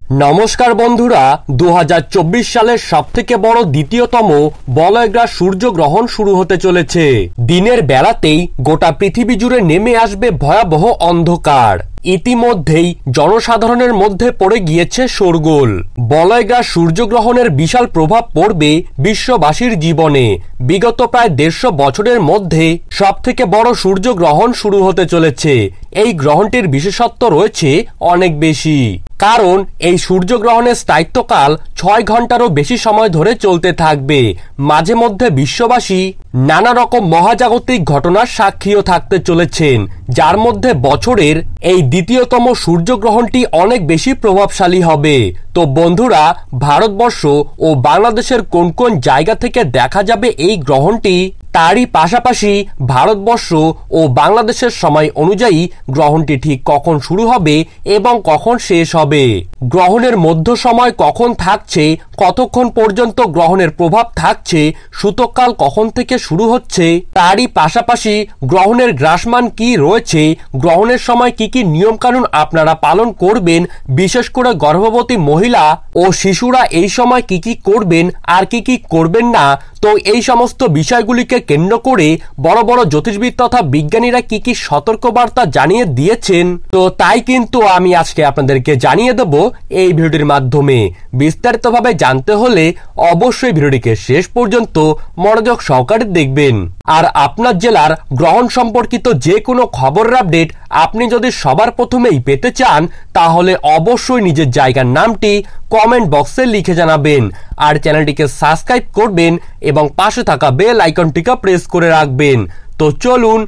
নমস্কার বন্ধুরা, 2024 সালের সবথেকে বড় দ্বিতীয়তম বলয়গ্রাস সূর্যগ্রহণ শুরু হতে চলেছে। দিনের বেলাতেই গোটা পৃথিবী জুড়ে নেমে আসবে ভয়াবহ অন্ধকার। ইতিমধ্যেই জনসাধারণের মধ্যে পড়ে গিয়েছে শোরগোল। বলয়গ্রাস সূর্যগ্রহণের বিশাল প্রভাব পড়বে বিশ্ববাসীর জীবনে। বিগত প্রায় 150 বছরের মধ্যে সবথেকে বড় সূর্যগ্রহণ শুরু হতে চলেছে। এই গ্রহণটির বিশেষত্ব রয়েছে অনেক বেশি, কারণ এই সূর্যগ্রহণের স্থায়িত্বকাল 6 ঘন্টারও বেশি সময় ধরে চলতে থাকবে। মাঝে মধ্যে বিশ্ববাসী নানা রকম মহাজাগতিক ঘটনার সাক্ষীও থাকতে চলেছেন, যার মধ্যে বছরের এই দ্বিতীয়তম সূর্যগ্রহণটি অনেক বেশি প্রভাবশালী হবে। তো বন্ধুরা, ভারতবর্ষ ও বাংলাদেশের কোন কোন জায়গা থেকে দেখা যাবে এই গ্রহণটি, তারই পাশাপাশি ভারতবর্ষ ও বাংলাদেশের সময় অনুযায়ী গ্রহণটি ঠিক কখন শুরু হবে এবং কখন শেষ হবে, গ্রহণের মধ্য সময় কখন থাকছে, কতক্ষণ পর্যন্ত গ্রহণের প্রভাব থাকছে, সূতককাল কখন থেকে শুরু হচ্ছে, তারই পাশাপাশি গ্রহণের গ্রাসমান কি রয়েছে, গ্রহণের সময় কি কি নিয়মকানুন আপনারা পালন করবেন, বিশেষ করে গর্ভবতী মহিলা ও শিশুরা এই সময় কি কি করবেন আর কি কি করবেন না। তো এই সমস্ত বিষয়গুলিকে কেন্দ্র করে বড় বড় জ্যোতিষবিদ তথা বিজ্ঞানীরা কি কি সতর্কবার্তা জানিয়ে দিয়েছেন, তো তাই কিন্তু আমি আজকে আপনাদেরকে জানিয়ে দেব এই ভিডিওটির মাধ্যমে। বিস্তারিতভাবে জানতে হলে অবশ্যই ভিডিওটিকে শেষ পর্যন্ত মনোযোগ সহকারে দেখবেন। আর আপনার জেলার গ্রহণ সম্পর্কিত যে কোনো খবরের আপডেট আপনি যদি সবার প্রথমেই পেতে চান, তাহলে অবশ্যই নিজের জায়গার নামটি কমেন্ট বক্সে লিখে জানাবেন, আর চ্যানেলটিকে সাবস্ক্রাইব করবেন এবং পাশে থাকা বেল আইকনটিকে প্রেস করে রাখবেন। তো চলুন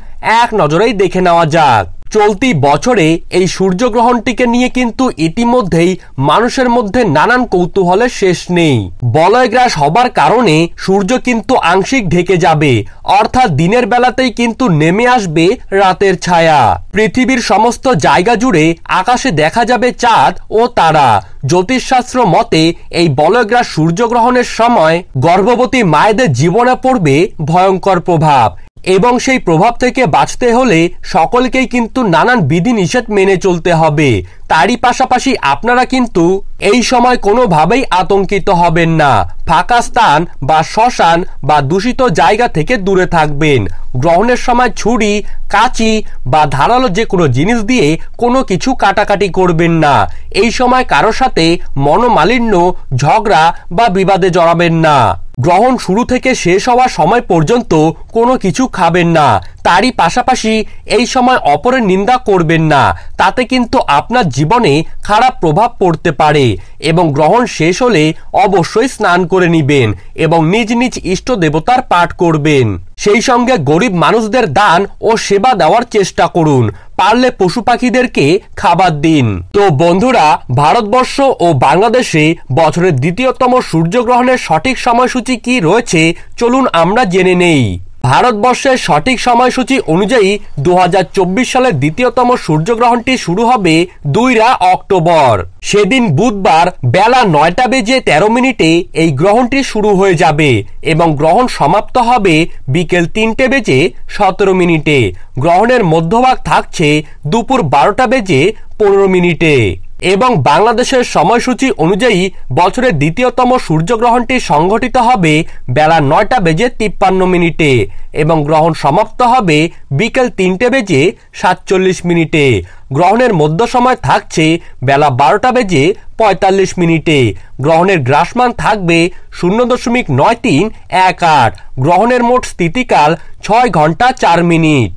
এক নজরেই দেখে নেওয়া যাক। চলতি বছরে এই সূর্যগ্রহণটিকে নিয়ে কিন্তু ইতিমধ্যেই মানুষের মধ্যে নানান কৌতূহলের শেষ নেই। বলয়গ্রাস হবার কারণে সূর্য কিন্তু আংশিক ঢেকে যাবে, অর্থাৎ দিনের বেলাতেই কিন্তু নেমে আসবে রাতের ছায়া। পৃথিবীর সমস্ত জায়গা জুড়ে আকাশে দেখা যাবে চাঁদ ও তারা। জ্যোতিষশাস্ত্র মতে এই বলয়গ্রাস সূর্যগ্রহণের সময় গর্ভবতী মায়েদের জীবনে পড়বে ভয়ঙ্কর প্রভাব, এবং সেই প্রভাব থেকে বাঁচতে হলে সকলকেই কিন্তু নানান বিধিনিষেধ মেনে চলতে হবে। তারই পাশাপাশি আপনারা কিন্তু এই সময় কোনোভাবেই আতঙ্কিত হবেন না। ফাঁকা স্থান বা শ্মশান বা দূষিত জায়গা থেকে দূরে থাকবেন। গ্রহণের সময় ছুরি, কাঁচি বা ধারালো যে কোনো জিনিস দিয়ে কোনো কিছু কাটাকাটি করবেন না। এই সময় কারোর সাথে মনোমালিন্য, ঝগড়া বা বিবাদে জড়াবেন না। গ্রহণ শুরু থেকে শেষ হওয়ার সময় পর্যন্ত কোনো কিছু খাবেন না। তারই পাশাপাশি এই সময় অপরের নিন্দা করবেন না, তাতে কিন্তু আপনার জীবনে খারাপ প্রভাব পড়তে পারে। এবং গ্রহণ শেষ হলে অবশ্যই স্নান করে নিবেন এবং নিজ নিজ ইষ্ট দেবতার পাঠ করবেন। সেই সঙ্গে গরিব মানুষদের দান ও সেবা দেওয়ার চেষ্টা করুন। পারলে পশু পাখিদেরকে খাবার দিন। তো বন্ধুরা, ভারতবর্ষ ও বাংলাদেশে বছরের দ্বিতীয়তম সূর্যগ্রহণের সঠিক সময়সূচি কি রয়েছে, চলুন আমরা জেনে নেই। ভারতবর্ষের সঠিক সময়সূচি অনুযায়ী 2024 সালের দ্বিতীয়তম সূর্যগ্রহণটি শুরু হবে 2 অক্টোবর। সেদিন বুধবার বেলা 9:13 এই গ্রহণটি শুরু হয়ে যাবে এবং গ্রহণ সমাপ্ত হবে বিকেল 3:17 গ্রহণের মধ্যভাগ থাকছে দুপুর 12:15। এবং বাংলাদেশের সময়সূচি অনুযায়ী বছরের দ্বিতীয়তম সূর্যগ্রহণটি সংঘটিত হবে বেলা 9:53 এবং গ্রহণ সমাপ্ত হবে বিকেল 3:47। গ্রহণের মধ্য সময় থাকছে বেলা 12:45। গ্রহণের গ্রাসমান থাকবে 0.9318। গ্রহণের মোট স্থিতিকাল 6 ঘন্টা 4 মিনিট।